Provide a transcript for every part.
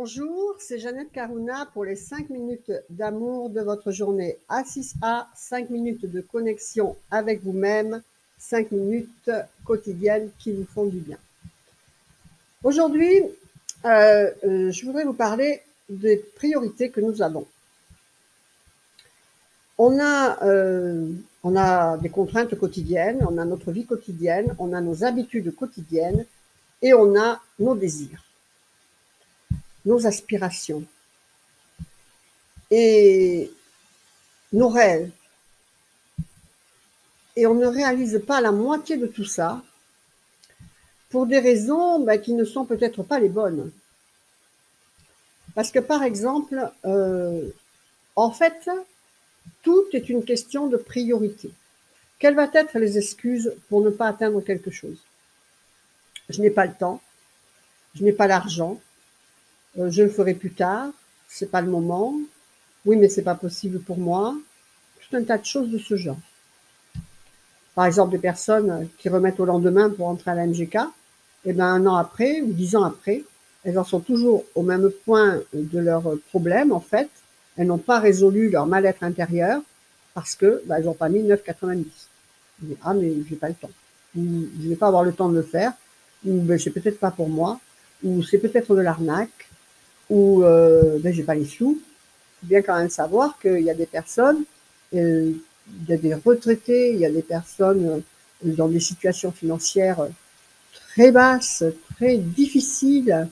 Bonjour, c'est Jeannette Karouna pour les 5 minutes d'amour de votre journée. A6A, 5 minutes de connexion avec vous-même, 5 minutes quotidiennes qui vous font du bien. Aujourd'hui, je voudrais vous parler des priorités que nous avons. On a des contraintes quotidiennes, on a notre vie quotidienne, on a nos habitudes quotidiennes et on a nos désirs, nos aspirations et nos rêves. Et on ne réalise pas la moitié de tout ça pour des raisons qui ne sont peut-être pas les bonnes. Parce que par exemple, en fait, tout est une question de priorité. Quelles vont être les excuses pour ne pas atteindre quelque chose? Je n'ai pas le temps, je n'ai pas l'argent, je le ferai plus tard, c'est pas le moment, oui mais c'est pas possible pour moi, tout un tas de choses de ce genre. Par exemple, des personnes qui remettent au lendemain pour entrer à la MGK, et bien 1 an après ou 10 ans après, elles en sont toujours au même point de leur problème en fait. Elles n'ont pas résolu leur mal-être intérieur parce que elles n'ont pas mis 9,90. Ah mais j'ai pas le temps, ou je vais pas avoir le temps de le faire, ou c'est peut-être pas pour moi, ou c'est peut-être de l'arnaque, ou j'ai pas les sous. Il faut bien quand même savoir qu'il y a des personnes, il y a des retraités, il y a des personnes dans des situations financières très basses, très difficiles,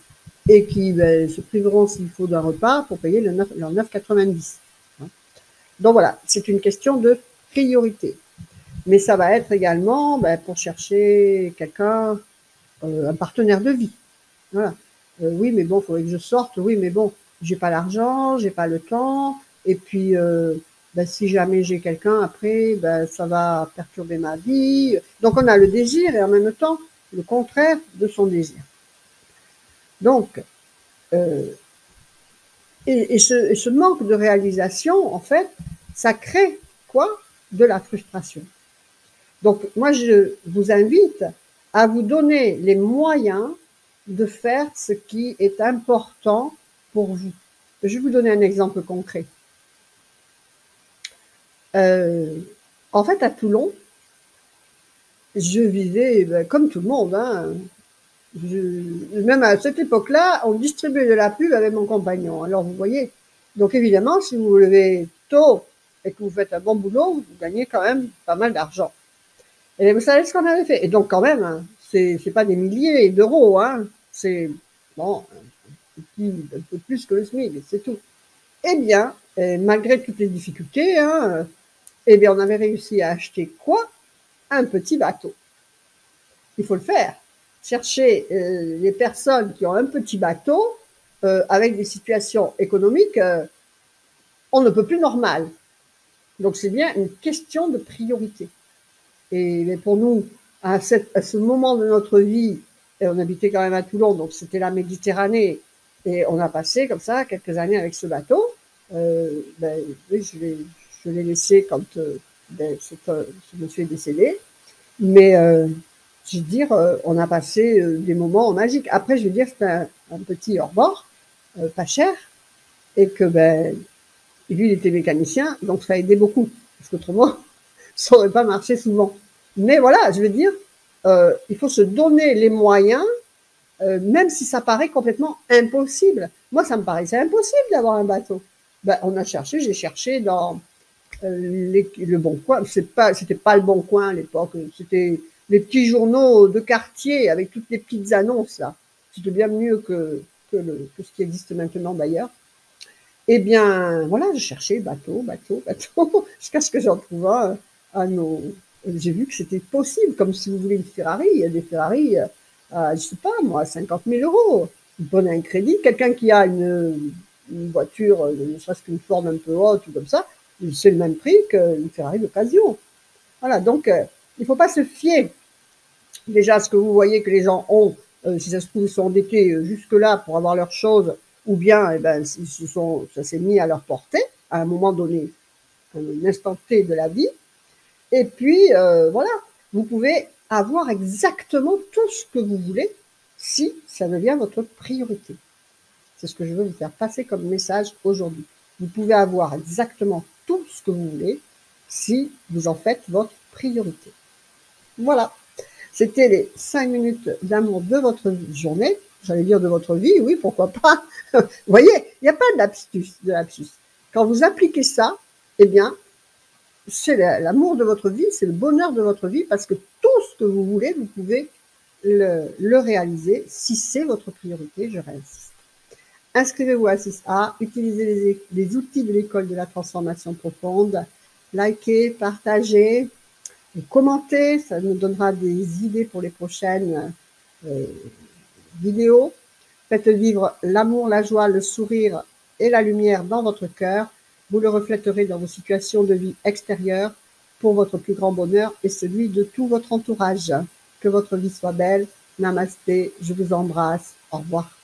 et qui se priveront s'il faut d'un repas pour payer leur 9,90. Donc voilà, c'est une question de priorité. Mais ça va être également pour chercher quelqu'un, un partenaire de vie. Voilà. Oui, mais bon, il faudrait que je sorte. Oui, mais bon, j'ai pas l'argent, j'ai pas le temps. Et puis, si jamais j'ai quelqu'un après, ça va perturber ma vie. Donc, on a le désir et en même temps le contraire de son désir. Donc, ce manque de réalisation, en fait, ça crée quoi? De la frustration. Donc, moi, je vous invite à vous donner les moyens de faire ce qui est important pour vous. Je vais vous donner un exemple concret. En fait, à Toulon, je vivais comme tout le monde. Même à cette époque-là, on distribuait de la pub avec mon compagnon. Alors, vous voyez, donc évidemment, si vous vous levez tôt et que vous faites un bon boulot, vous gagnez quand même pas mal d'argent. Et vous savez ce qu'on avait fait? Et donc, quand même, c'est pas des milliers d'euros, c'est bon, un peu plus que le SMIC, c'est tout. Eh bien, malgré toutes les difficultés, eh bien, on avait réussi à acheter quoi? Un petit bateau. Il faut le faire. Chercher les personnes qui ont un petit bateau avec des situations économiques, on ne peut plus normal. Donc, c'est bien une question de priorité. Et pour nous, à ce moment de notre vie, et on habitait quand même à Toulon, donc c'était la Méditerranée, et on a passé comme ça quelques années avec ce bateau. Oui, je l'ai laissé quand ce monsieur est décédé, mais je veux dire, on a passé des moments magiques. Après, je veux dire, c'était un petit hors-bord, pas cher, et que lui, il était mécanicien, donc ça aidait beaucoup, parce qu'autrement, ça n'aurait pas marché souvent. Mais voilà, je veux dire, il faut se donner les moyens, même si ça paraît complètement impossible. Moi, ça me paraissait impossible d'avoir un bateau. On a cherché, j'ai cherché dans le Bon Coin. C'était pas le Bon Coin à l'époque, c'était les petits journaux de quartier avec toutes les petites annonces là. C'était bien mieux que ce qui existe maintenant d'ailleurs. Eh bien, voilà, je cherchais bateau, jusqu'à ce que j'en trouve un à nos. J'ai vu que c'était possible, comme si vous voulez une Ferrari, il y a des Ferrari je sais pas moi, 50 000 euros. Vous prenez un crédit, quelqu'un qui a une voiture, ne serait-ce qu'une Ford un peu haute ou comme ça, c'est le même prix qu'une Ferrari d'occasion. Voilà, donc il ne faut pas se fier déjà à ce que vous voyez que les gens ont, si ça se trouve, ils sont endettés jusque-là pour avoir leurs choses, ou bien ça s'est mis à leur portée à un moment donné, un instant T de la vie. Et puis, voilà, vous pouvez avoir exactement tout ce que vous voulez si ça devient votre priorité. C'est ce que je veux vous faire passer comme message aujourd'hui. Vous pouvez avoir exactement tout ce que vous voulez si vous en faites votre priorité. Voilà, c'était les 5 minutes d'amour de votre journée. J'allais dire de votre vie, oui, pourquoi pas. Vous voyez, il n'y a pas de lapsus. Quand vous appliquez ça, eh bien, c'est l'amour de votre vie, c'est le bonheur de votre vie, parce que tout ce que vous voulez, vous pouvez le réaliser si c'est votre priorité, je réinsiste. Inscrivez-vous à 6A, utilisez les outils de l'école de la transformation profonde, likez, partagez, et commentez, ça nous donnera des idées pour les prochaines vidéos. Faites vivre l'amour, la joie, le sourire et la lumière dans votre cœur. Vous le reflèterez dans vos situations de vie extérieures pour votre plus grand bonheur et celui de tout votre entourage. Que votre vie soit belle. Namasté, je vous embrasse. Au revoir.